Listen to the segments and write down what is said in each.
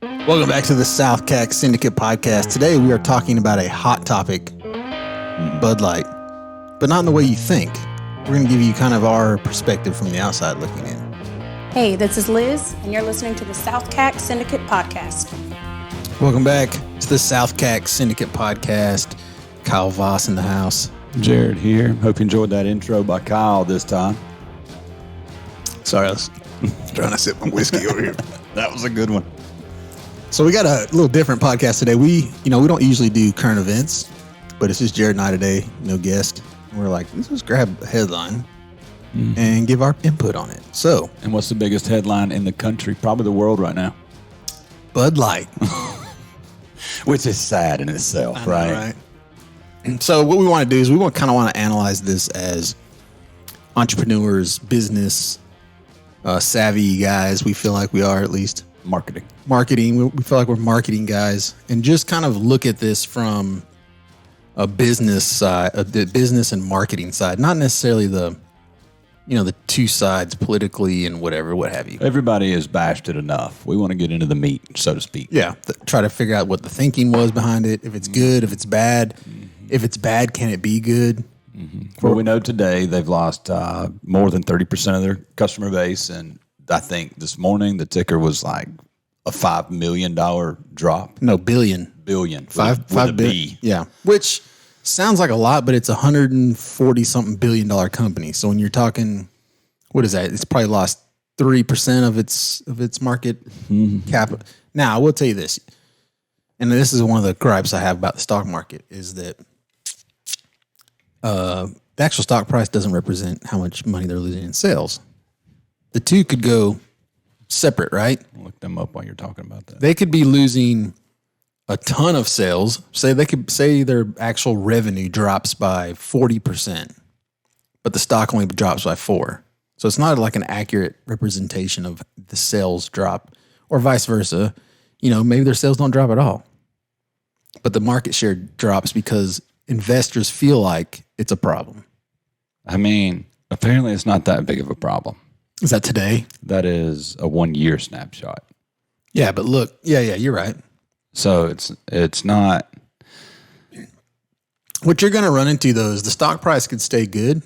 Welcome back to the SouthCack Syndicate podcast. Today we are talking about a hot topic, Bud Light, but not in the way you think. We're going to give you kind of our perspective from the outside looking in. Hey, this is Liz, and you're listening to the SouthCack Syndicate podcast. Welcome back to the SouthCack Syndicate podcast. Kyle Voss in the house. Jared here. Hope you enjoyed that intro by Kyle this time. Sorry, I was trying to sip my whiskey over here. That was a good one. So we got a little different podcast today. We don't usually do current events, but it's just Jared and I today, no guest. And we're like, let's just grab a headline and give our input on it. So, And what's the biggest headline in the country? Probably the world right now. Bud Light. Which is sad in itself, right? And so what we want to do is we kind of want to analyze this as entrepreneurs, business, savvy guys. We feel like we are, at least. Marketing. We feel like we're marketing guys, and just kind of look at this from a business side, the business and marketing side, not necessarily the two sides politically and what have you. Everybody has bashed it enough. We want to get into the meat, so to speak. Yeah. Try to figure out what the thinking was behind it. If it's good, if it's bad. If it's bad, can it be good? Well, we know today they've lost more than 30% of their customer base, and I think this morning the ticker was like a $5 million drop. No, billion. Billion. Five billion. Yeah. Which sounds like a lot, but it's $140-something billion company. So when you're talking, what is that? It's probably lost 3% of its market cap. Now, I will tell you this, and this is one of the gripes I have about the stock market, is that the actual stock price doesn't represent how much money they're losing in sales. The two could go separate, right? Look them up while you're talking about that. They could be losing a ton of sales. Say their actual revenue drops by 40%, but the stock only drops by 4%. So it's not like an accurate representation of the sales drop, or vice versa. Maybe their sales don't drop at all, but the market share drops because investors feel like it's a problem. I mean, apparently it's not that big of a problem. Is that today? That is a 1 year snapshot. Yeah, but look, yeah, you're right. So it's not. What you're going to run into, though, is the stock price could stay good,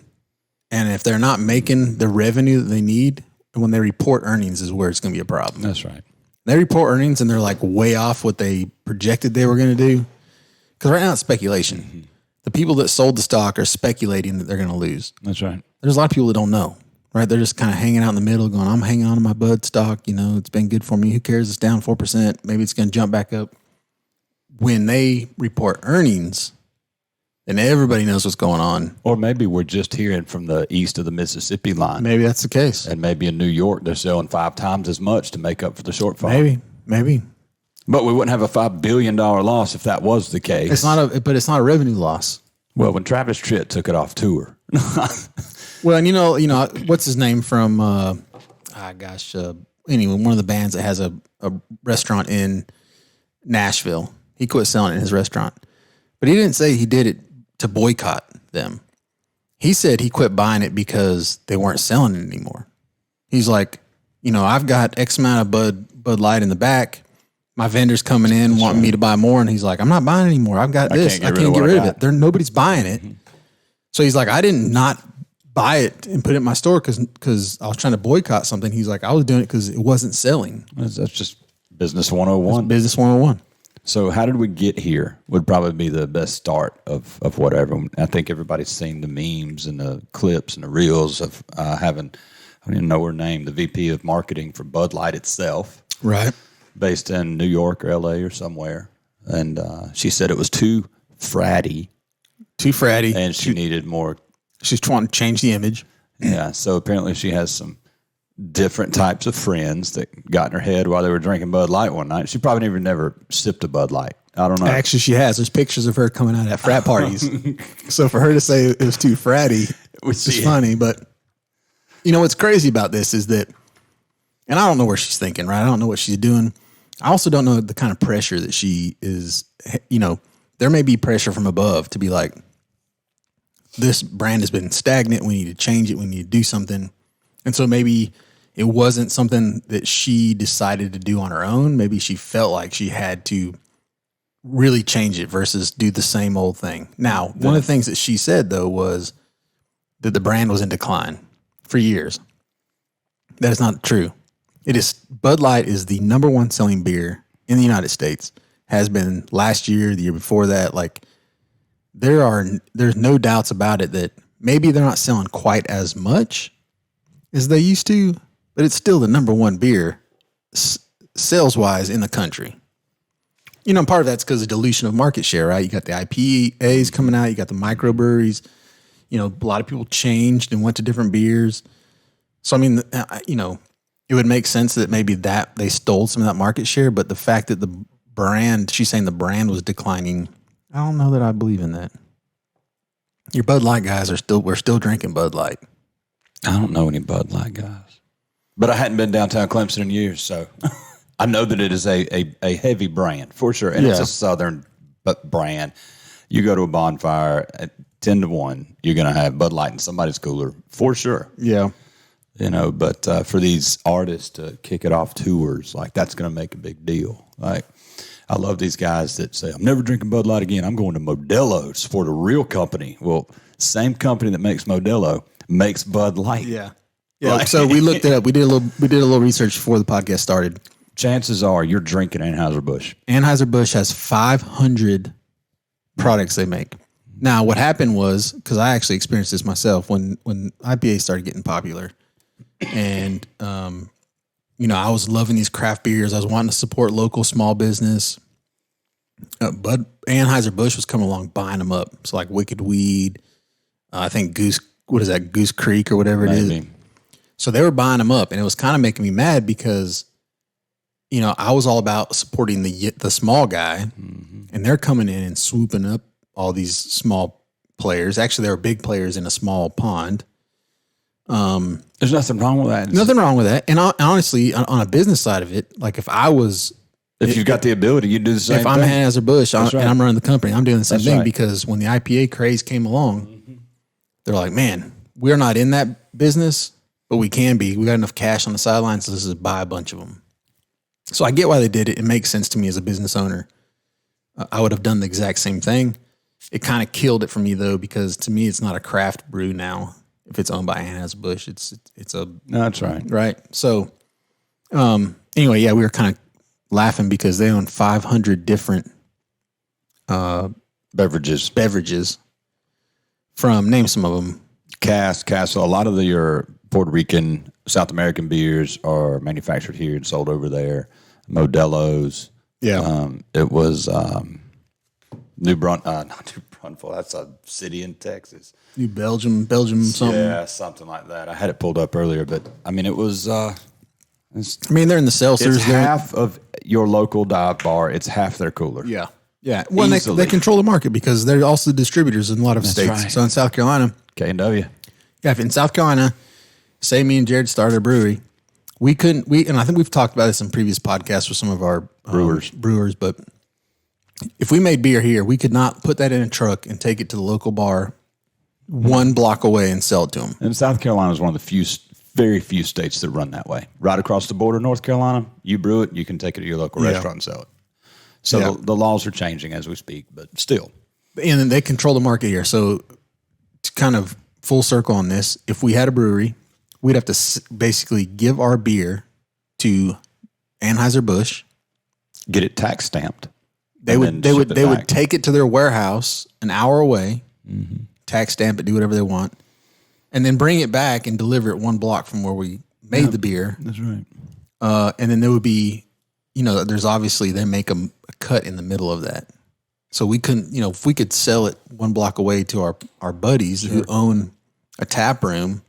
and if they're not making the revenue that they need, when they report earnings is where it's going to be a problem. That's right. They report earnings and they're like way off what they projected they were going to do. Because right now it's speculation. Mm-hmm. The people that sold the stock are speculating that they're going to lose. That's right. There's a lot of people that don't know, right? They're just kind of hanging out in the middle going, I'm hanging on to my Bud stock. It's been good for me. Who cares? It's down 4%. Maybe it's going to jump back up. When they report earnings, then everybody knows what's going on. Or maybe we're just hearing from the east of the Mississippi line. Maybe that's the case. And maybe in New York, they're selling 5 times as much to make up for the shortfall. Maybe. But we wouldn't have a $5 billion loss if that was the case. It's not a revenue loss. Well, when Travis Tritt took it off tour. Well, and what's his name from, anyway, one of the bands that has a restaurant in Nashville. He quit selling it in his restaurant. But he didn't say he did it to boycott them. He said he quit buying it because they weren't selling it anymore. He's like, I've got X amount of Bud Light in the back. My vendor's coming in wanting me to buy more. And he's like, I'm not buying anymore. I've got this. I can't get rid of it. Nobody's buying it. Mm-hmm. So he's like, I didn't not buy it and put it in my store because I was trying to boycott something. He's like, I was doing it because it wasn't selling. That's just business 101. Business 101. So how did we get here would probably be the best start of whatever. I think everybody's seen the memes and the clips and the reels of having, I don't even know her name, the VP of marketing for Bud Light itself. Right. Based in New York or LA or somewhere. And she said it was too fratty. And she needed more. She's trying to change the image. Yeah. So apparently she has some different types of friends that got in her head while they were drinking Bud Light one night. She probably never sipped a Bud Light. I don't know. Actually, she has. There's pictures of her coming out at frat parties. So for her to say it was too fratty, it's funny. But what's crazy about this is that, and I don't know where she's thinking, right? I don't know what she's doing. I also don't know the kind of pressure that she is, there may be pressure from above to be like, this brand has been stagnant. We need to change it. We need to do something. And so maybe it wasn't something that she decided to do on her own. Maybe she felt like she had to really change it versus do the same old thing. Now, one of the things that she said, though, was that the brand was in decline for years. That is not true. Bud Light is the number one selling beer in the United States. Has been last year, the year before that. Like, there's no doubts about it that maybe they're not selling quite as much as they used to, but it's still the number one beer sales wise in the country. You know, part of that's because of dilution of market share, right? You got the IPAs coming out, you got the microbreweries. You know, a lot of people changed and went to different beers. So, I mean, you know, it would make sense that maybe that they stole some of that market share, but the fact that the brand, she's saying the brand was declining, I don't know that I believe in that. Your Bud Light guys we're still drinking Bud Light. I don't know any Bud Light guys, but I hadn't been downtown Clemson in years, so I know that it is a heavy brand for sure, and it's a Southern brand. You go to a bonfire at 10-1, you're going to have Bud Light in somebody's cooler for sure. Yeah, you know, but for these artists to kick it off tours, like that's going to make a big deal. Like, I love these guys that say, I'm never drinking Bud Light again. I'm going to Modelo to support a real company. Well, same company that makes Modelo makes Bud Light. Yeah. Like, so we looked it up. We did a little research before the podcast started. Chances are you're drinking Anheuser-Busch. Anheuser-Busch has 500 products they make. Now, what happened was, because I actually experienced this myself, when IPA started getting popular, and you know, I was loving these craft beers. I was wanting to support local small business. But Anheuser-Busch was coming along buying them up. So like Wicked Weed, I think Goose Creek or whatever it is. So they were buying them up, and it was kind of making me mad because, you know, I was all about supporting the small guy, and they're coming in and swooping up all these small players. Actually, they were big players in a small pond. There's nothing wrong with that. Nothing wrong with that. And honestly, on a business side of it, like if you've got the ability, you do the same thing. If I'm Anheuser-Busch and I'm running the company, I'm doing the same thing because when the IPA craze came along, they're like, man, we're not in that business, but we can be. We got enough cash on the sidelines, so let's just buy a bunch of them. So I get why they did it. It makes sense to me as a business owner. I would have done the exact same thing. It kind of killed it for me though, because to me, it's not a craft brew now. If it's owned by Anheuser-Busch, it's a... No, that's right. Right. So, anyway, yeah, we were kind of laughing because they own 500 different beverages from, name some of them. Castle. A lot of your Puerto Rican, South American beers are manufactured here and sold over there. Modelo's. Yeah. It was not New Braunfels. That's a city in Texas. New Belgium something. Yeah, something like that. I had it pulled up earlier, but I mean, it was. I mean, they're in the seltzers. It's half of your local dive bar. It's half their cooler. Yeah. Yeah. Well, they control the market because they're also distributors in a lot of states. Right. So in South Carolina, K&W. Yeah, in South Carolina, say me and Jared started a brewery. And I think we've talked about this in previous podcasts with some of our brewers, but if we made beer here, we could not put that in a truck and take it to the local bar one block away and sell it to them. And South Carolina is one of the very few states that run that way. Right across the border, North Carolina, you brew it, you can take it to your local restaurant and sell it. So the laws are changing as we speak, but still. And then they control the market here. So to kind of full circle on this, if we had a brewery, we'd have to basically give our beer to Anheuser-Busch. Get it tax stamped. They would take it to their warehouse an hour away, tax stamp it, do whatever they want, and then bring it back and deliver it one block from where we made the beer. That's right. And then there would be, there's obviously, they make a cut in the middle of that. So we couldn't, if we could sell it one block away to our buddies who own a tap room,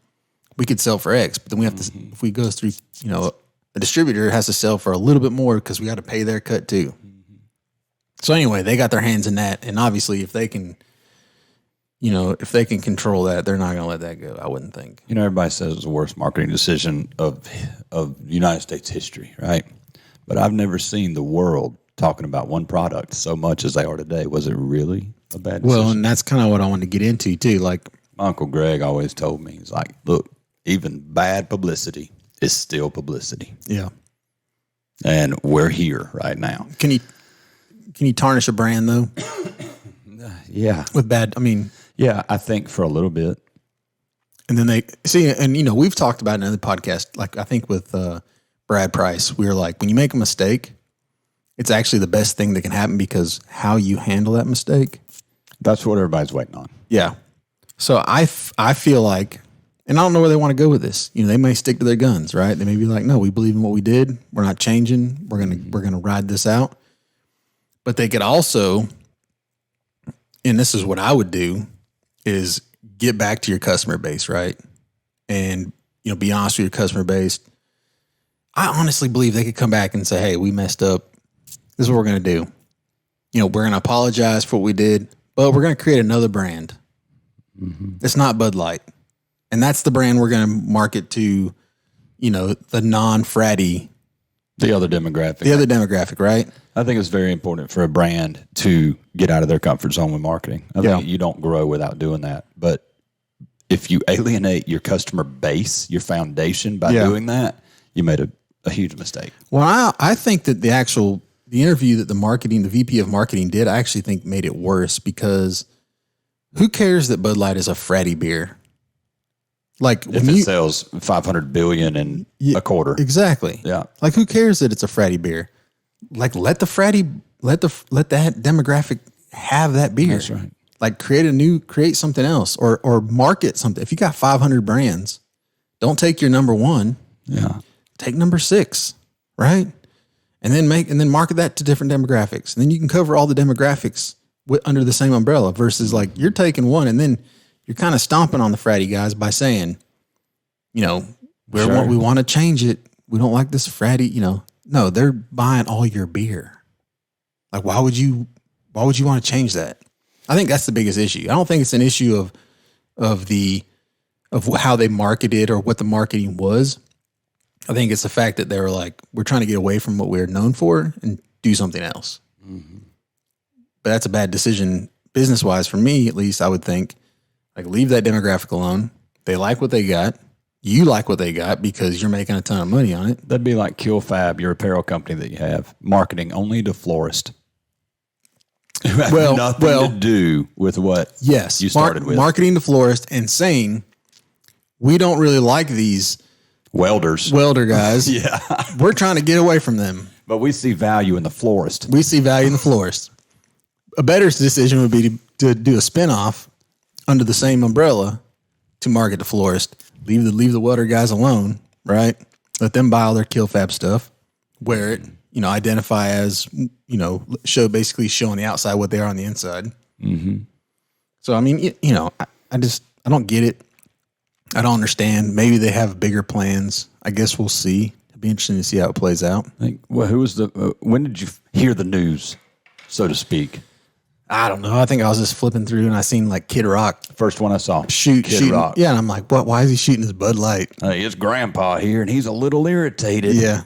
we could sell for X. But then we have to, if we go through, a distributor has to sell for a little bit more because we got to pay their cut too. So anyway, they got their hands in that. And obviously if they can control that, they're not going to let that go, I wouldn't think. Everybody says it's the worst marketing decision of United States history, right? But I've never seen the world talking about one product so much as they are today. Was it really a bad decision? Well, and that's kind of what I wanted to get into too. Like my Uncle Greg always told me, he's like, look, even bad publicity is still publicity. Yeah. And we're here right now. Can you tarnish a brand though? Yeah. With bad, I mean. Yeah, I think for a little bit. And then they see, and you know, we've talked about it in another podcast. Like I think with Brad Price, we were like, when you make a mistake, it's actually the best thing that can happen because how you handle that mistake. That's what everybody's waiting on. Yeah. So I feel like, and I don't know where they want to go with this. You know, they may stick to their guns, right? They may be like, no, we believe in what we did. We're not changing. We're gonna ride this out. But they could also, and this is what I would do, is get back to your customer base, right? And, you know, be honest with your customer base. I honestly believe they could come back and say, hey, we messed up. This is what we're going to do. You know, we're going to apologize for what we did, but we're going to create another brand. Mm-hmm. It's not Bud Light. And that's the brand we're going to market to, you know, the non-fratty. The other demographic. The other demographic, right? I think it's very important for a brand to get out of their comfort zone with marketing. I think you don't grow without doing that. But if you alienate your customer base, your foundation by doing that, you made a huge mistake. Well, I think that the interview that the VP of marketing did, I actually think made it worse because who cares that Bud Light is a fratty beer? Like if it sells 500 billion in a quarter. Exactly. Yeah. Like who cares that it's a fratty beer? Like let that demographic have that beer. That's right. Like create something else or market something. If you got 500 brands, don't take your number one. Yeah. Take number 6, right? And then market that to different demographics. And then you can cover all the demographics under the same umbrella versus like you're taking one and then you're kind of stomping on the fratty guys by saying, you know, we want to change it. We don't like this fratty, you know. No, they're buying all your beer. Like, why would you want to change that? I think that's the biggest issue. I don't think it's an issue of how they marketed or what the marketing was. I think it's the fact that they were like, we're trying to get away from what we're known for and do something else. Mm-hmm. But that's a bad decision business-wise for me, at least. I would think, like, leave that demographic alone. They like what they got. You like what they got because you're making a ton of money on it. That'd be like KillFab, your apparel company that you have, marketing only to florists. Who have nothing to do with what you started with. Marketing to florists and saying, we don't really like these welder guys. Yeah. We're trying to get away from them. But we see value in the florist. A better decision would be to do a spinoff under the same umbrella to market the florist. Leave the welder guys alone, right? Let them buy all their KillFab stuff. Wear it, you know, identify as, you know, basically showing the outside what they are on the inside. Mm-hmm. So, I mean, you know, I don't get it. I don't understand. Maybe they have bigger plans. I guess we'll see. It'd be interesting to see how it plays out. Well, who was when did you hear the news, so to speak? I don't know. I think I was just flipping through and I seen like Kid Rock. First one I saw. Kid Rock. Yeah, and I'm like, what? Why is he shooting his Bud Light? His grandpa here, and he's a little irritated. Yeah.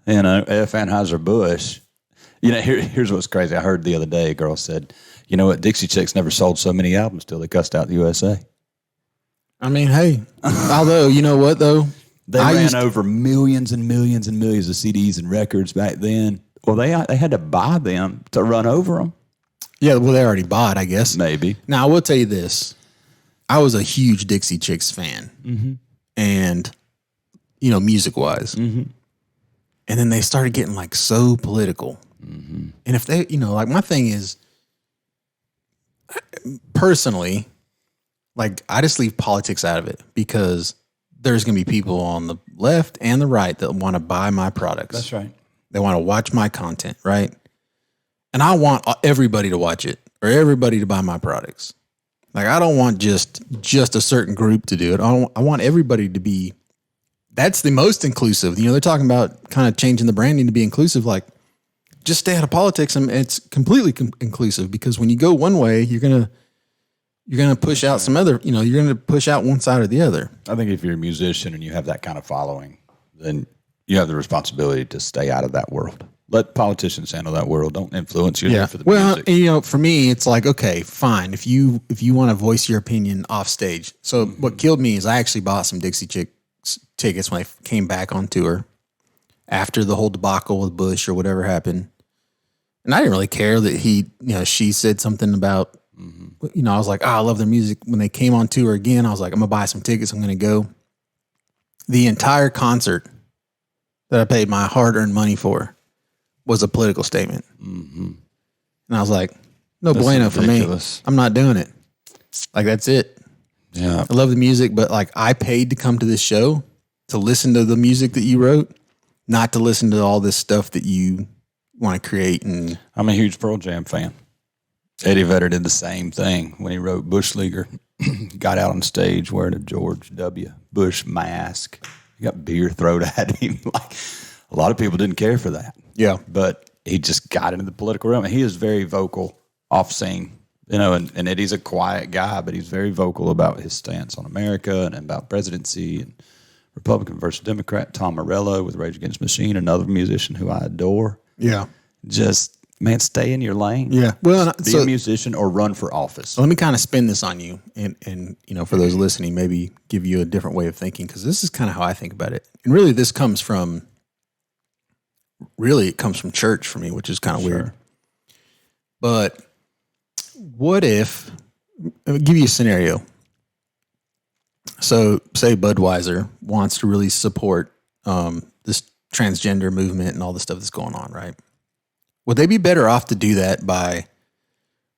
You know, F. Anheuser-Busch. You know, here's what's crazy. I heard the other day a girl said, you know what, Dixie Chicks never sold so many albums till they cussed out the USA. I mean, hey, although, you know what, though? They ran over millions and millions and millions of CDs and records back then. Well, they had to buy them to run over them. Yeah, well, they already bought, I guess. Maybe. Now, I will tell you this. I was a huge Dixie Chicks fan. Mm-hmm. And, you know, music-wise. Mm-hmm. And then they started getting, like, so political. Mm-hmm. And if they, you know, like, my thing is, personally, like, I just leave politics out of it because there's going to be people on the left and the right that want to buy my products. That's right. They want to watch my content, right? And I want everybody to watch it or everybody to buy my products. Like, I don't want just a certain group to do it. I want everybody to be, that's the most inclusive. You know, they're talking about kind of changing the branding to be inclusive. Like, just stay out of politics and it's completely inclusive because when you go one way, you're going to push out some other, you know, you're going to push out one side or the other. I think if you're a musician and you have that kind of following, then you have the responsibility to stay out of that world. Let politicians handle that world. Don't influence you for the music. Well, you know, for me, it's like, okay, fine. If you want to voice your opinion off stage. So what killed me is I actually bought some Dixie Chick tickets when they came back on tour after the whole debacle with Bush or whatever happened. And I didn't really care that she said something about, I was like, I love their music. When they came on tour again, I was like, I'm going to buy some tickets. I'm going to go. The entire concert that I paid my hard-earned money for was a political statement. Mm-hmm. And I was like, no bueno for me. I'm not doing it. Like, that's it. Yeah. I love the music, but like, I paid to come to this show to listen to the music that you wrote, not to listen to all this stuff that you want to create. And I'm a huge Pearl Jam fan. Eddie Vedder did the same thing when he wrote Bush Leaguer. Got out on stage wearing a George W. Bush mask. He got beer thrown at him. Like, a lot of people didn't care for that. Yeah. But he just got into the political realm. And he is very vocal off scene, and Eddie's a quiet guy, but he's very vocal about his stance on America and about presidency and Republican versus Democrat. Tom Morello with Rage Against the Machine, another musician who I adore. Yeah. Just, man, stay in your lane. Yeah. Well, be a musician or run for office. So let me kind of spin this on you and for those listening, maybe give you a different way of thinking, because this is kind of how I think about it. And really it comes from church for me, which is kind of weird. But what if, I'll give you a scenario. So say Budweiser wants to really support this transgender movement and all the stuff that's going on, right? Would they be better off to do that by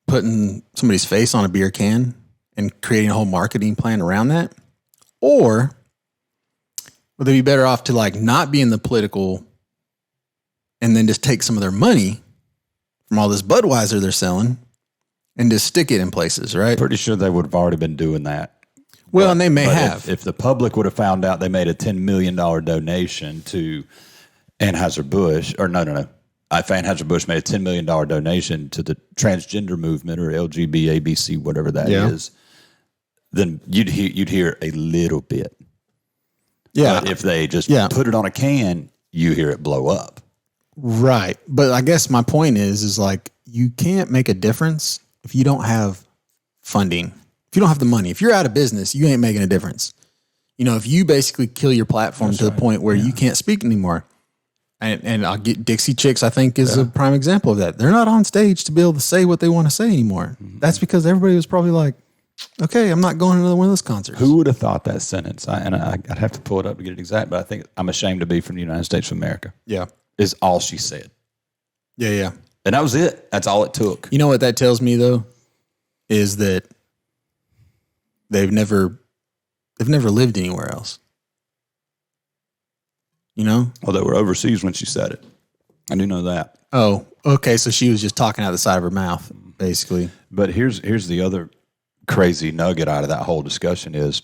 putting somebody's face on a beer can and creating a whole marketing plan around that? Or would they be better off to like not be in the political and then just take some of their money from all this Budweiser they're selling and just stick it in places, right? Pretty sure they would have already been doing that. Well, and they may have. If the public would have found out they made a $10 million donation to Anheuser-Busch, or no. If Anheuser-Busch made a $10 million donation to the transgender movement or LGBABC, whatever that is, then you'd hear a little bit. Yeah. But if they just put it on a can, you hear it blow up. Right. But I guess my point is like, you can't make a difference if you don't have funding. If you don't have the money, if you're out of business, you ain't making a difference. If you basically kill your platform to the point where you can't speak anymore. And I'll get Dixie Chicks, I think, is a prime example of that. They're not on stage to be able to say what they want to say anymore. Mm-hmm. That's because everybody was probably like, okay, I'm not going to another one of those concerts. Who would have thought that sentence? I'd have to pull it up to get it exact, but I think I'm ashamed to be from the United States of America. Yeah. Is all she said. Yeah. And that was it. That's all it took. You know what that tells me, though, is that they've never lived anywhere else. Well, they were overseas when she said it. I do know that. Oh, okay. So she was just talking out the side of her mouth, basically. But here's the other crazy nugget out of that whole discussion is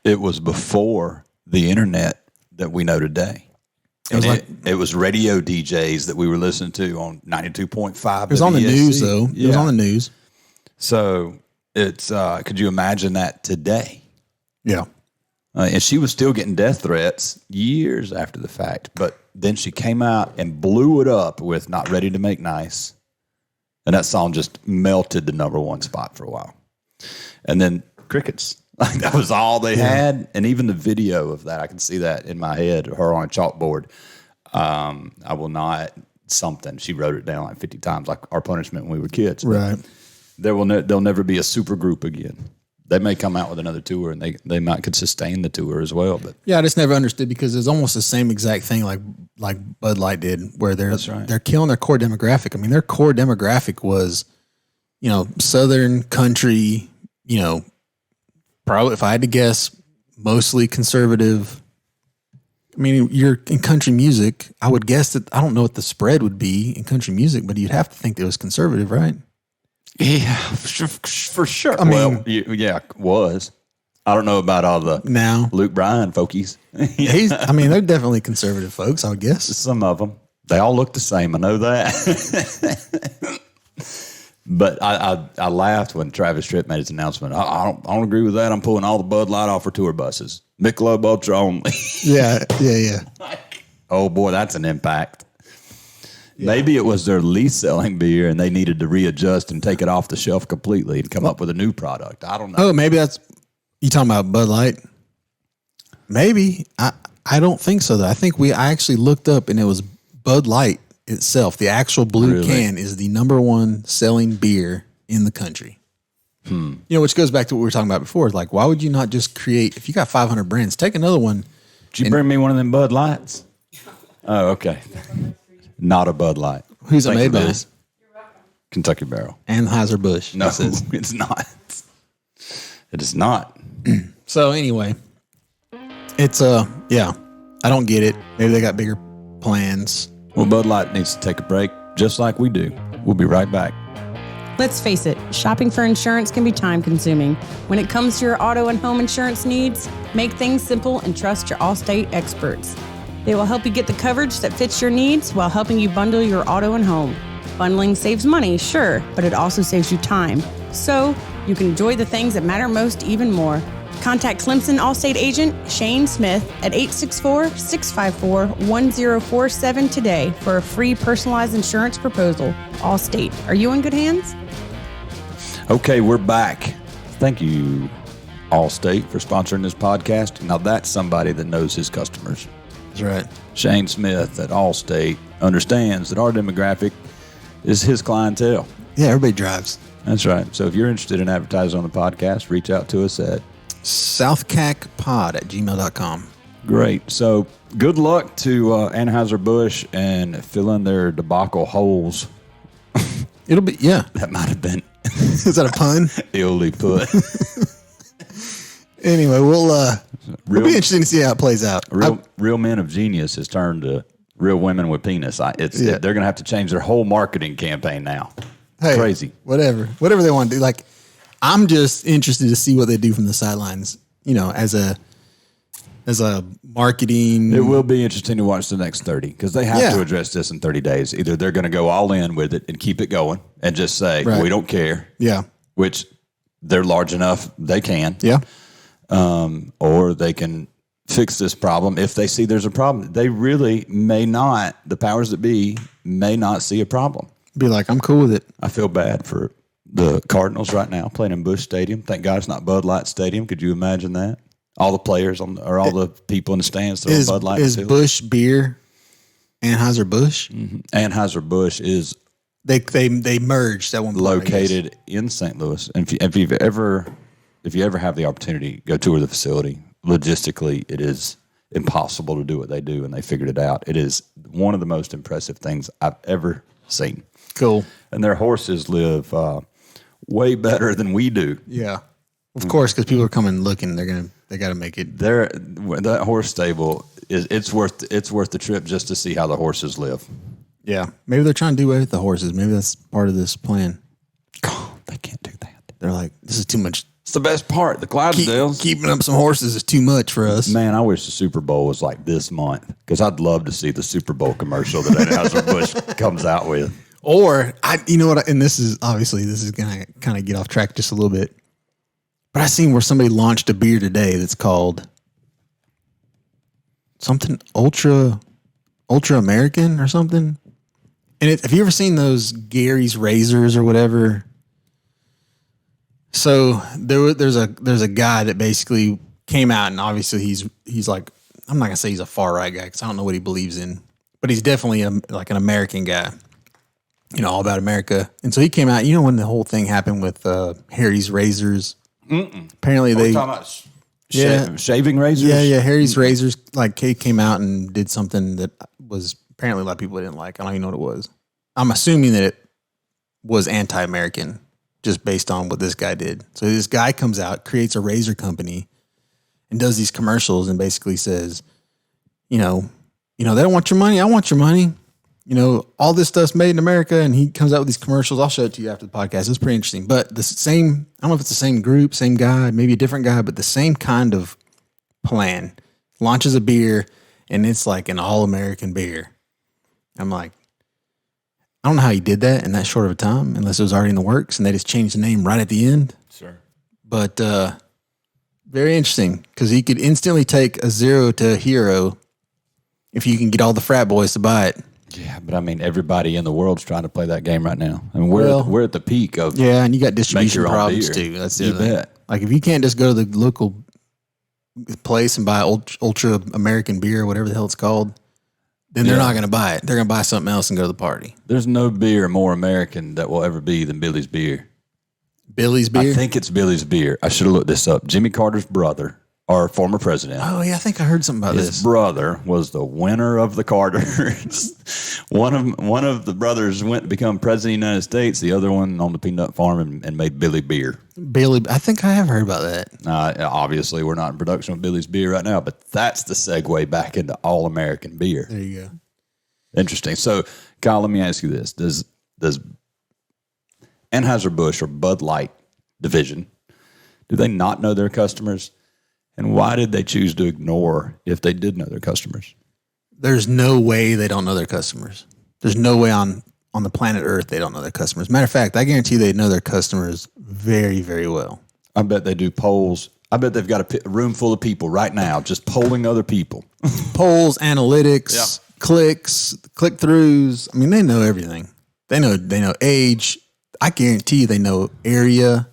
it was before the internet that we know today. It was radio DJs that we were listening to on 92.5. It was on the news, though. Yeah. It was on the news. So it's could you imagine that today? Yeah. And she was still getting death threats years after the fact. But then she came out and blew it up with Not Ready to Make Nice. And that song just melted the number one spot for a while. And then crickets. Like that was all they had. And even the video of that, I can see that in my head, her on a chalkboard. I will not something. She wrote it down like 50 times, like our punishment when we were kids. Right. There'll never be a super group again. They may come out with another tour, and they might could sustain the tour as well. But yeah, I just never understood because it's almost the same exact thing like Bud Light did, where they're killing their core demographic. I mean, their core demographic was, Southern country, probably, if I had to guess, mostly conservative. I mean, you're in country music. I would guess that, I don't know what the spread would be in country music, but you'd have to think it was conservative, right? Yeah, for sure. I mean, was. I don't know about all the now Luke Bryan folkies. They're definitely conservative folks, I would guess. Some of them. They all look the same. I know that. But I laughed when Travis Tritt made his announcement. I don't agree with that. I'm pulling all the Bud Light off our tour buses. Michelob Ultra only. Yeah. Oh boy, that's an impact. Yeah. Maybe it was their least selling beer and they needed to readjust and take it off the shelf completely and come up with a new product. I don't know. Oh, maybe that's, you talking about Bud Light? Maybe. I don't think so, though. I think I actually looked up, and it was Bud Light itself. The actual blue can is the number one selling beer in the country. You know, which goes back to what we were talking about before. Like, why would you not just create, if you got 500 brands, take another one. Did you bring me one of them Bud Lights? Oh, okay. Not a Bud Light. Who's it made by? Kentucky Barrel. Anheuser-Busch. No, it's not. It is not. So anyway, it's yeah, I don't get it. Maybe they got bigger plans. Well, Bud Light needs to take a break, just like we do. We'll be right back. Let's face it, shopping for insurance can be time-consuming. When it comes to your auto and home insurance needs, make things simple and trust your Allstate experts. They will help you get the coverage that fits your needs while helping you bundle your auto and home. Bundling saves money, sure, but it also saves you time. So you can enjoy the things that matter most even more. Contact Clemson Allstate agent Shane Smith at 864-654-1047 today for a free personalized insurance proposal. Allstate, are you in good hands? Okay, we're back. Thank you, Allstate, for sponsoring this podcast. Now that's somebody that knows his customers. That's right. Shane Smith at Allstate understands that our demographic is his clientele. Yeah, everybody drives. That's right. So if you're interested in advertising on the podcast, reach out to us at SouthCackPod@gmail.com. Great. So good luck to Anheuser-Busch and filling their debacle holes. It'll be, yeah. That might have been Is that a pun? illy put. Anyway, it'll be interesting to see how it plays out. Real men of genius has turned to real women with penis. They're going to have to change their whole marketing campaign now. Hey, crazy. Whatever they want to do. Like, I'm just interested to see what they do from the sidelines. You know, as a marketing. It will be interesting to watch the next 30 because they have to address this in 30 days. Either they're going to go all in with it and keep it going and just say, we don't care. Yeah. Which they're large enough, they can. Yeah. Or they can fix this problem if they see there's a problem. They really may not, the powers that be, may not see a problem. Be like, I'm cool with it. I feel bad for the Cardinals right now playing in Busch Stadium. Thank God it's not Bud Light Stadium. Could you imagine that? All the players or all the people in the stands throwing Bud Light. Is Busch beer Anheuser-Busch? Mm-hmm. Anheuser-Busch is they merged at one point. Located in St. Louis. And if you ever have the opportunity, go tour the facility. Logistically, it is impossible to do what they do, and they figured it out. It is one of the most impressive things I've ever seen. Cool. And their horses live way better than we do. Yeah, of course, because people are coming looking. They got to make it. That horse stable it's worth the trip just to see how the horses live. Yeah, maybe they're trying to do away with the horses. Maybe that's part of this plan. God, they can't do that. They're like, this is too much. It's the best part. The Clydesdales. Keeping up some horses is too much for us. Man, I wish the Super Bowl was like this month because I'd love to see the Super Bowl commercial that Anheuser-Busch comes out with. Or, you know what, and this is going to kind of get off track just a little bit, but I seen where somebody launched a beer today that's called something Ultra American or something. And have you ever seen those Gary's Razors or whatever? So there's a guy that basically came out, and obviously he's like, I'm not gonna say he's a far right guy because I don't know what he believes in, but he's definitely like an American guy, you know, all about America. And so he came out, you know, when the whole thing happened with Harry's Razors. Apparently they talking about shaving razors. Yeah, Harry's Razors. Like Kate came out and did something that was apparently a lot of people didn't like. I don't even know what it was. I'm assuming that it was anti-American, just based on what this guy did. So this guy comes out, creates a razor company, and does these commercials and basically says, you know, they don't want your money. I want your money. You know, all this stuff's made in America. And he comes out with these commercials. I'll show it to you after the podcast. It's pretty interesting. But I don't know if it's the same group, same guy, maybe a different guy, but the same kind of plan. Launches a beer, and it's like an all-American beer. I'm like, I don't know how he did that in that short of a time, unless it was already in the works and they just changed the name right at the end. Sure. But very interesting because he could instantly take a 0 to a hero if you can get all the frat boys to buy it. Yeah, but I mean, everybody in the world's trying to play that game right now. I mean, we're at the peak of and you got distribution problems too. That's the other thing. Like if you can't just go to the local place and buy ultra American beer, whatever the hell it's called, then they're not going to buy it. They're going to buy something else and go to the party. There's no beer more American that will ever be than Billy's beer. Billy's beer? I think it's Billy's beer. I should have looked this up. Jimmy Carter's brother, our former president. Oh, yeah, I think I heard something about His this. brother was the winner of the Carters. One of the brothers went to become president of the United States. The other one on the peanut farm and made Billy beer. Billy, I think I have heard about that. Obviously, we're not in production with Billy's beer right now, but that's the segue back into all-American beer. There you go. Interesting. So, Kyle, let me ask you this. Does Anheuser-Busch or Bud Light division, do they not know their customers? And why did they choose to ignore if they did know their customers? There's no way they don't know their customers. There's no way on the planet Earth they don't know their customers. Matter of fact, I guarantee they know their customers very, very well. I bet they do polls. I bet they've got a room full of people right now just polling other people. Polls, analytics, clicks, click-throughs. I mean, they know everything. They know age. I guarantee they know area.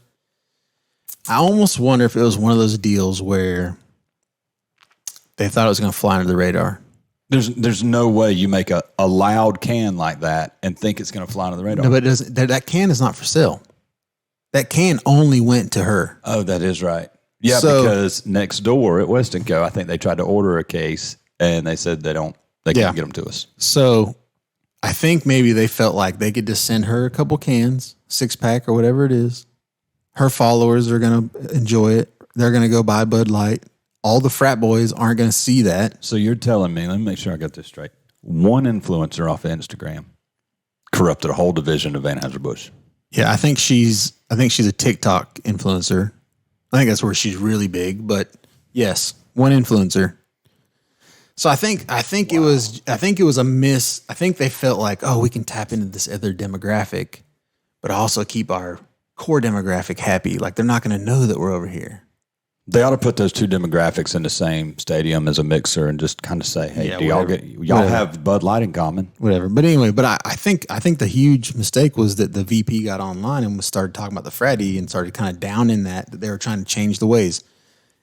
I almost wonder if it was one of those deals where they thought it was going to fly under the radar. There's no way you make a loud can like that and think it's going to fly under the radar. No, but that can is not for sale. That can only went to her. Oh, that is right. Yeah, because next door at West & Co., I think they tried to order a case and they said they can't get them to us. So I think maybe they felt like they could just send her a couple cans, 6-pack or whatever it is. Her followers are going to enjoy it. They're going to go buy Bud Light. All the frat boys aren't going to see that. So you're telling me, let me make sure I got this straight. One influencer off of Instagram corrupted a whole division of Anheuser-Busch. Yeah, I think she's a TikTok influencer. I think that's where she's really big, but yes, one influencer. So I think it was a miss. I think they felt like, oh, we can tap into this other demographic, but also keep our core demographic happy. Like they're not going to know that we're over here. They ought to put those two demographics in the same stadium as a mixer and just kind of say, hey, do y'all have Bud Light in common? Whatever. But anyway, I think the huge mistake was that the VP got online and started talking about the fratty and started kind of downing that they were trying to change the ways.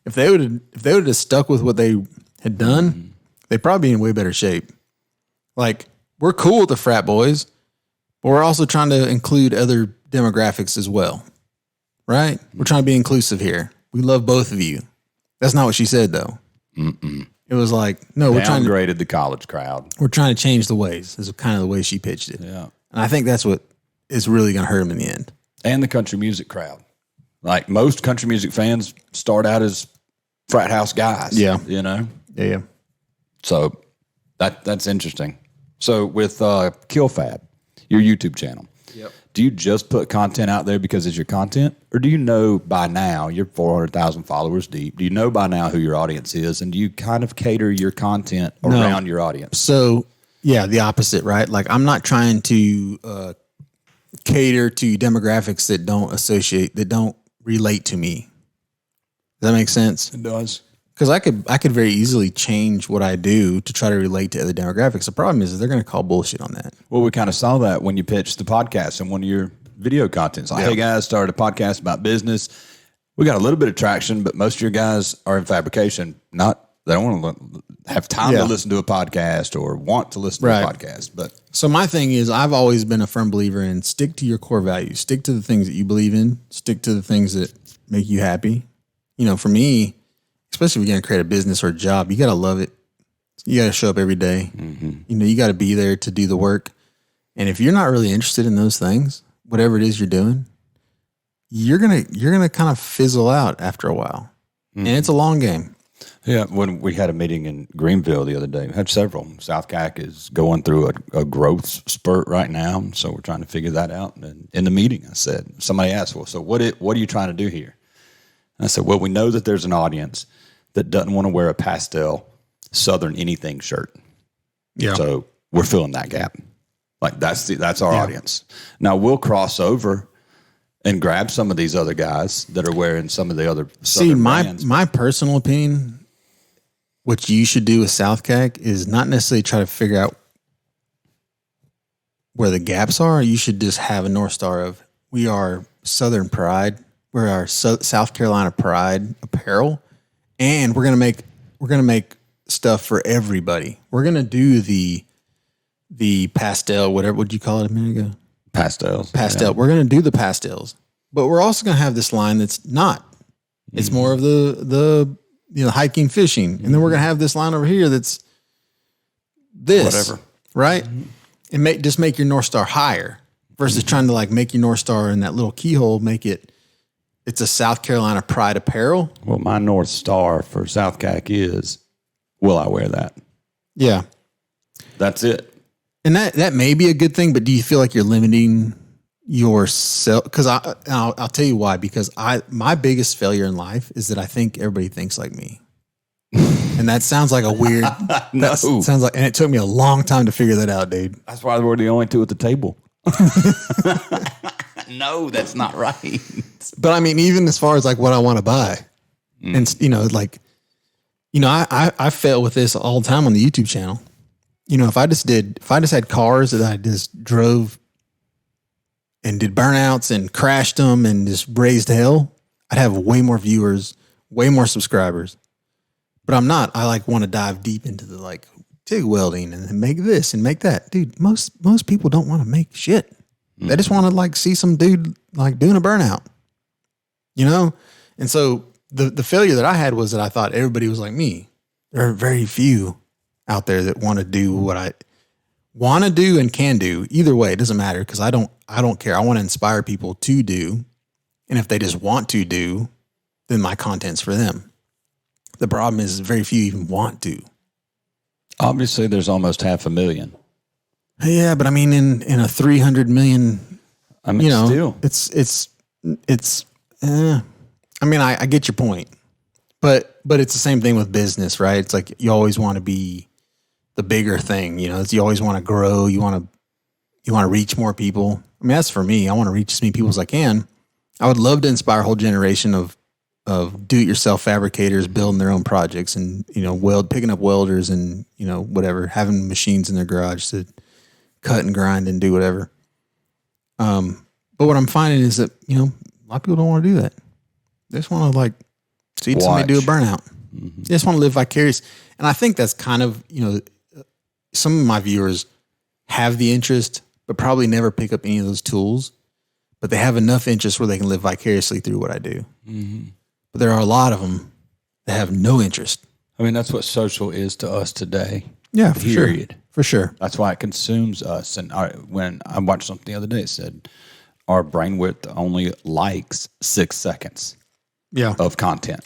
If they would have stuck with what they had done, they'd probably be in way better shape. Like, we're cool with the frat boys, but we're also trying to include other demographics as well. Right? We're trying to be inclusive here. We love both of you. That's not what she said, though. It was like, no, we're trying to downgraded the college crowd. We're trying to change the ways. Is kind of the way she pitched it. Yeah, and I think that's what is really going to hurt him in the end. And the country music crowd, like most country music fans, start out as frat house guys. Yeah, you know. Yeah. So that's interesting. So with KillFab, your YouTube channel. Yep. Do you just put content out there because it's your content? Or do you know by now, you're 400,000 followers deep, do you know by now who your audience is? And do you kind of cater your content around your audience? So, yeah, the opposite, right? Like, I'm not trying to cater to demographics that don't relate to me. Does that make sense? It does. Because I could very easily change what I do to try to relate to other demographics. The problem is they're going to call bullshit on that. Well, we kind of saw that when you pitched the podcast and one of your video contents. Like, hey guys, started a podcast about business. We got a little bit of traction, but most of your guys are in fabrication. They don't want to have time to listen to a podcast or want to listen to a podcast. But so my thing is, I've always been a firm believer in stick to your core values, stick to the things that you believe in, stick to the things that make you happy. You know, for me, especially if you're going to create a business or a job, you got to love it. You got to show up every day. Mm-hmm. You know, you got to be there to do the work. And if you're not really interested in those things, whatever it is you're doing, you're gonna kind of fizzle out after a while. Mm-hmm. And it's a long game. Yeah, when we had a meeting in Greenville the other day, we had several. SouthCack is going through a growth spurt right now, so we're trying to figure that out. And in the meeting, somebody asked, well, so what are you trying to do here? And I said, well, we know that there's an audience that doesn't want to wear a pastel Southern anything shirt. Yeah. So we're filling that gap. Like that's our audience. Now we'll cross over and grab some of these other guys that are wearing some of the other Southern brands. My personal opinion, what you should do with SouthCack is not necessarily try to figure out where the gaps are. You should just have a North Star of, we are Southern pride. We're our South Carolina pride apparel. and we're gonna make stuff for everybody. We're gonna do the pastel, whatever would you call it a minute ago? Pastels. Pastel. Yeah. We're gonna do the pastels, but we're also gonna have this line that's not. It's more of the hiking, fishing, and then we're gonna have this line over here that's this, Whatever. right? And just make your North Star higher versus trying to like make your North Star in that little keyhole, it's a South Carolina Pride apparel. Well, my North Star for SouthCack is, will I wear that? Yeah. That's it. And that may be a good thing, but do you feel like you're limiting yourself? Because I'll tell you why. Because my biggest failure in life is that I think everybody thinks like me, and that sounds like a weird. No. Sounds like, and it took me a long time to figure that out, dude. That's why we're the only two at the table. No, that's not right. But I mean, even as far as like what I want to buy, and I fail with this all the time on the YouTube channel. If I just had cars that I just drove and did burnouts and crashed them and just raised hell, I'd have way more viewers, way more subscribers. But I'm not. I like want to dive deep into the like TIG welding and make this and make that. Dude, most people don't want to make shit. They just want to like see some dude like doing a burnout. And so the failure that I had was that I thought everybody was like me. There are very few out there that want to do what I want to do and can do. Either way, it doesn't matter because I don't care. I want to inspire people to do. And if they just want to do, then my content's for them. The problem is very few even want to. Obviously, there's almost 500,000. Yeah, but I mean, in a 300 million, I mean, still, I mean, I get your point, but it's the same thing with business, right? It's like you always want to be the bigger thing, you always want to grow. You want to reach more people. I mean, that's for me. I want to reach as many people as I can. I would love to inspire a whole generation of do-it-yourself fabricators building their own projects and, picking up welders and, whatever, having machines in their garage to cut and grind and do whatever. But what I'm finding is that, a lot of people don't want to do that. They just want to like see somebody do a burnout. Mm-hmm. They just want to live vicarious. And I think that's kind of, some of my viewers have the interest, but probably never pick up any of those tools, but they have enough interest where they can live vicariously through what I do. Mm-hmm. But there are a lot of them that have no interest. I mean, that's what social is to us today. Yeah, period. For sure. That's why it consumes us. And when I watched something the other day, it said our brain width only likes 6 seconds of content.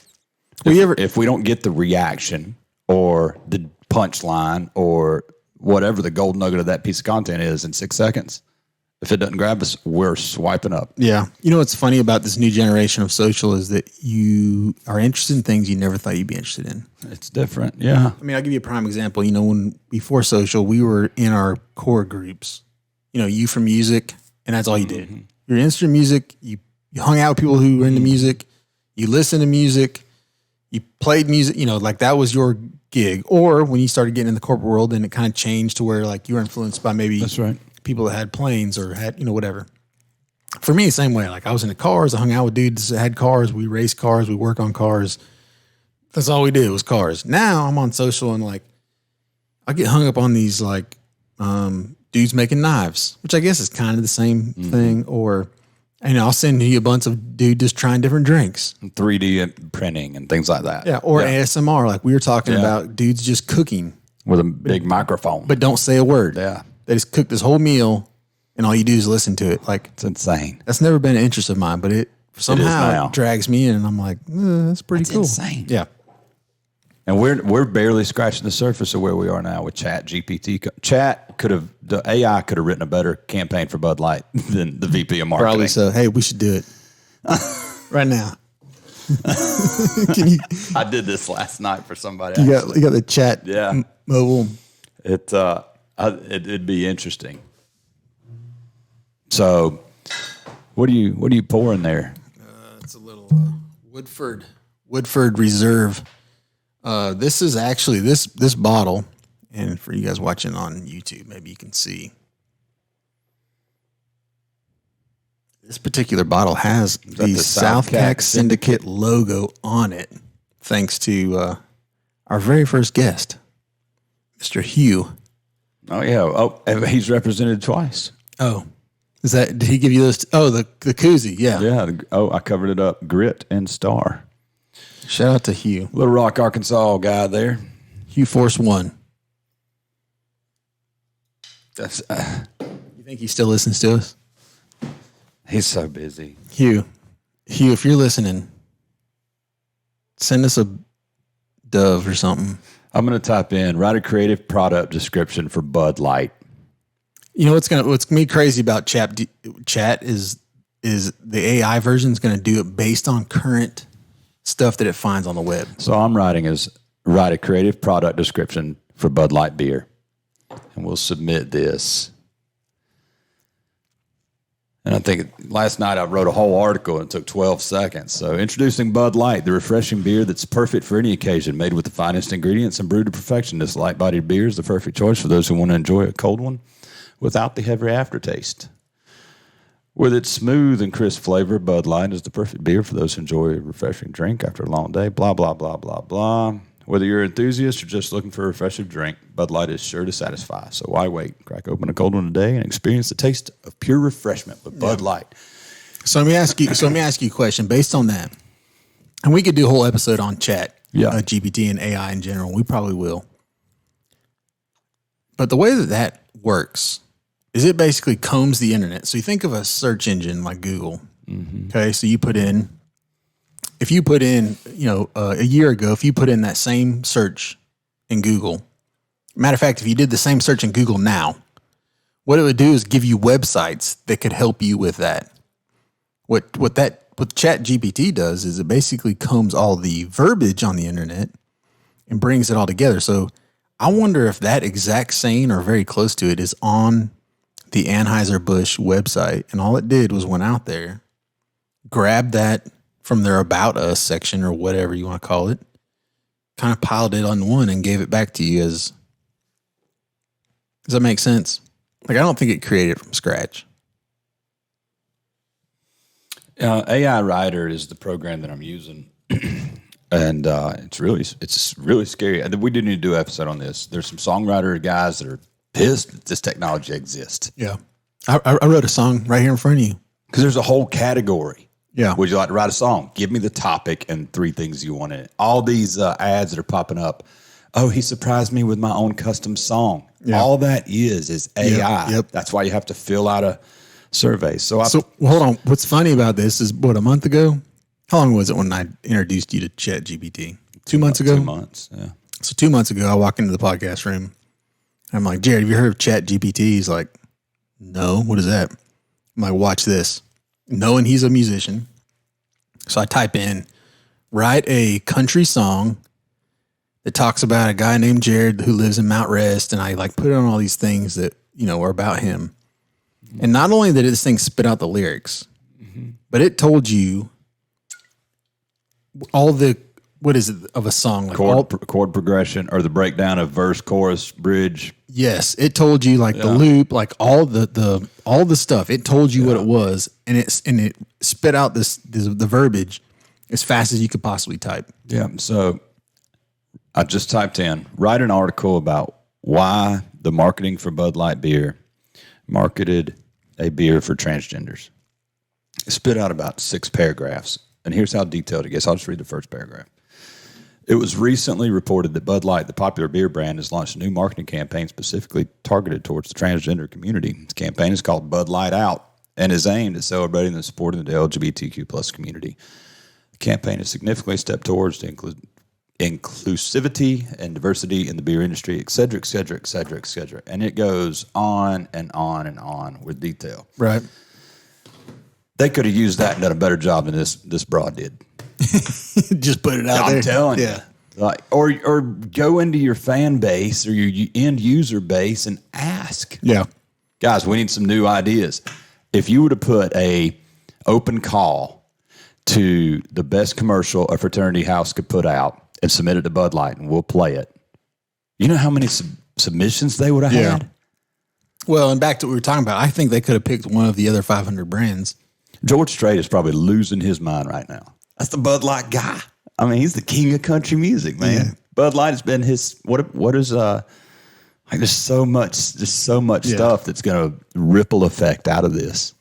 If we don't get the reaction or the punchline or whatever the gold nugget of that piece of content is in 6 seconds, if it doesn't grab us, we're swiping up. Yeah. What's funny about this new generation of social is that you are interested in things you never thought you'd be interested in. It's different. Yeah. I mean, I'll give you a prime example. When before social, we were in our core groups, you for music, and that's all you did. Mm-hmm. You're interested in music. You hung out with people who were into music. You listened to music. You played music, like that was your gig. Or when you started getting in the corporate world, then it kind of changed to where like you were influenced by maybe that's right. people that had planes or had, whatever. For me, same way. Like I was into cars. I hung out with dudes that had cars. We raced cars. We work on cars. That's all we did was cars. Now I'm on social and like I get hung up on these like dudes making knives, which I guess is kind of the same thing. Or, I'll send you a bunch of dudes just trying different drinks. 3D printing and things like that. Yeah. Or ASMR. Like we were talking about dudes just cooking. With a big microphone. But don't say a word. Yeah. They just cook this whole meal and all you do is listen to it. Like it's insane. That's never been an interest of mine, but it somehow drags me in and I'm like, that's pretty cool. Insane. Yeah. And we're barely scratching the surface of where we are now with Chat GPT. The AI could have written a better campaign for Bud Light than the VP of marketing. Probably so. Hey, we should do it right now. I did this last night for somebody. You got the chat mobile. It'd be interesting. So, what are you pouring there? It's a little Woodford Reserve. This is actually this bottle, and for you guys watching on YouTube, maybe you can see. This particular bottle has the SouthCack Syndicate logo on it thanks to our very first guest, Mr. Hugh. Oh, yeah. Oh, he's represented twice. Oh, did he give you those? The koozie. Yeah. Yeah. I covered it up. Grit and Star. Shout out to Hugh. Little Rock, Arkansas guy there. Hugh Force One. That's You think he still listens to us? he's so busy. Hugh, if you're listening, send us a dove or something. I'm going to type in, write a creative product description for Bud Light. You know what's gonna be crazy about chat is the AI version is gonna do it based on current stuff that it finds on the web. So I'm writing write a creative product description for Bud Light beer. And we'll submit this. And I think last night I wrote a whole article and it took 12 seconds. So introducing Bud Light, the refreshing beer that's perfect for any occasion, made with the finest ingredients and brewed to perfection. This light-bodied beer is the perfect choice for those who want to enjoy a cold one without the heavy aftertaste. With its smooth and crisp flavor, Bud Light is the perfect beer for those who enjoy a refreshing drink after a long day. Blah, blah, blah, blah, blah. Whether you're an enthusiast or just looking for a refreshing drink, Bud Light is sure to satisfy. So why wait? Crack open a cold one today and experience the taste of pure refreshment with Bud Light. So let me ask you a question based on that. And we could do a whole episode on chat, GPT and AI in general. We probably will. But the way that works is it basically combs the internet. So you think of a search engine like Google. Mm-hmm. Okay, so if you put in, a year ago, if you put in that same search in Google, matter of fact, if you did the same search in Google now, what it would do is give you websites that could help you with that. What ChatGPT does is it basically combs all the verbiage on the internet and brings it all together. So I wonder if that exact saying or very close to it is on the Anheuser-Busch website. And all it did was went out there, grabbed that from their About Us section or whatever you want to call it, kind of piled it on one and gave it back to you as, does that make sense? Like, I don't think it created it from scratch. AI Writer is the program that I'm using. And it's really scary. And we do need to do an episode on this. There's some songwriter guys that are pissed that this technology exists. Yeah. I wrote a song right here in front of you. Because there's a whole category. Yeah. Would you like to write a song? Give me the topic and 3 things you want in it. All these ads that are popping up. Oh, he surprised me with my own custom song. Yeah. All that is AI. Yep. That's why you have to fill out a survey. So hold on. What's funny about this is, a month ago? How long was it when I introduced you to ChatGPT? 2 months ago? 2 months, yeah. So 2 months ago, I walk into the podcast room. I'm like, Jared, have you heard of ChatGPT? He's like, no, what is that? I'm like, watch this. Knowing he's a musician. So I type in, write a country song that talks about a guy named Jared who lives in Mount Rest. And I put it on all these things that, are about him. And not only did this thing spit out the lyrics, but it told you all the, what is it of a song? Chord progression or the breakdown of verse, chorus, bridge. Yes, it told you the loop, all the stuff. It told you what it was, and it spit out the verbiage as fast as you could possibly type. Yeah. So I just typed in, write an article about why the marketing for Bud Light beer marketed a beer for transgenders. It spit out about 6 paragraphs, and here's how detailed it gets. I'll just read the first paragraph. It was recently reported that Bud Light, the popular beer brand, has launched a new marketing campaign specifically targeted towards the transgender community. This campaign is called Bud Light Out and is aimed at celebrating and supporting the LGBTQ plus community. The campaign has significantly stepped towards the inclusivity and diversity in the beer industry, et cetera, et cetera, et cetera, et cetera. And it goes on and on and on with detail. Right. They could have used that and done a better job than this broad did. Just put it out there. I'm telling you. Or go into your fan base or your end user base and ask. Yeah. Guys, we need some new ideas. If you were to put a open call to the best commercial a fraternity house could put out and submit it to Bud Light and we'll play it, you know how many submissions they would have had? Well, and back to what we were talking about, I think they could have picked one of the other 500 brands. George Strait is probably losing his mind right now. That's the Bud Light guy. I mean, he's the king of country music, man. Yeah. Bud Light has been his, what is, like there's so much stuff that's going to ripple effect out of this.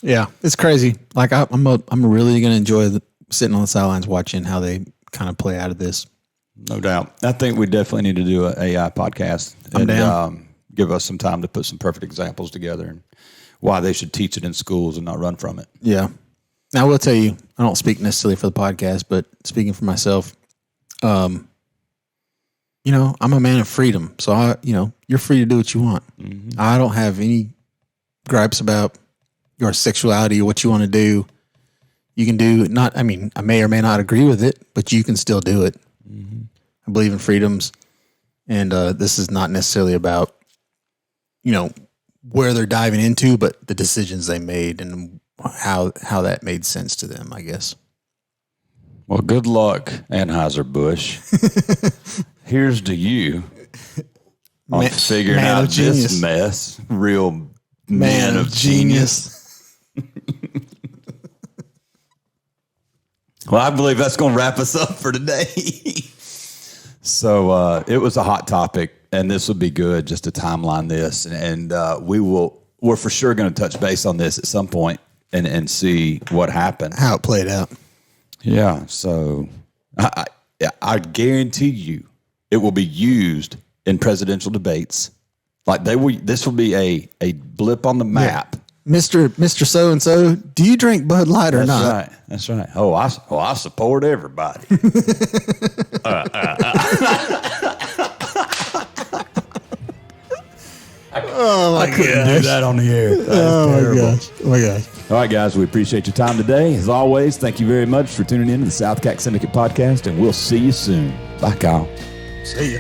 Yeah, it's crazy. Like I'm really going to enjoy sitting on the sidelines watching how they kind of play out of this. No doubt. I think we definitely need to do an AI podcast. I'm down. Give us some time to put some perfect examples together and why they should teach it in schools and not run from it. Yeah. Now, I will tell you, I don't speak necessarily for the podcast, but speaking for myself, I'm a man of freedom. So, you're free to do what you want. Mm-hmm. I don't have any gripes about your sexuality or what you want to do. You can do I may or may not agree with it, but you can still do it. Mm-hmm. I believe in freedoms. And this is not necessarily about, where they're diving into, but the decisions they made and how that made sense to them, I guess. Well, good luck, Anheuser-Busch. Here's to you on figuring out this mess. Real man of genius. Well, I believe that's going to wrap us up for today. So it was a hot topic, and this would be good just to timeline this. And we're for sure going to touch base on this at some point and see what happened. How it played out. Yeah. So I guarantee you it will be used in presidential debates. Like this will be a blip on the map. Yeah. Mr. So-and-so, do you drink Bud Light or not? That's right. Oh, I support everybody. I couldn't do that on the air. Oh my gosh. All right, guys, we appreciate your time today. As always, thank you very much for tuning in to the SouthCack Syndicate podcast, and we'll see you soon. Bye, Kyle. See ya.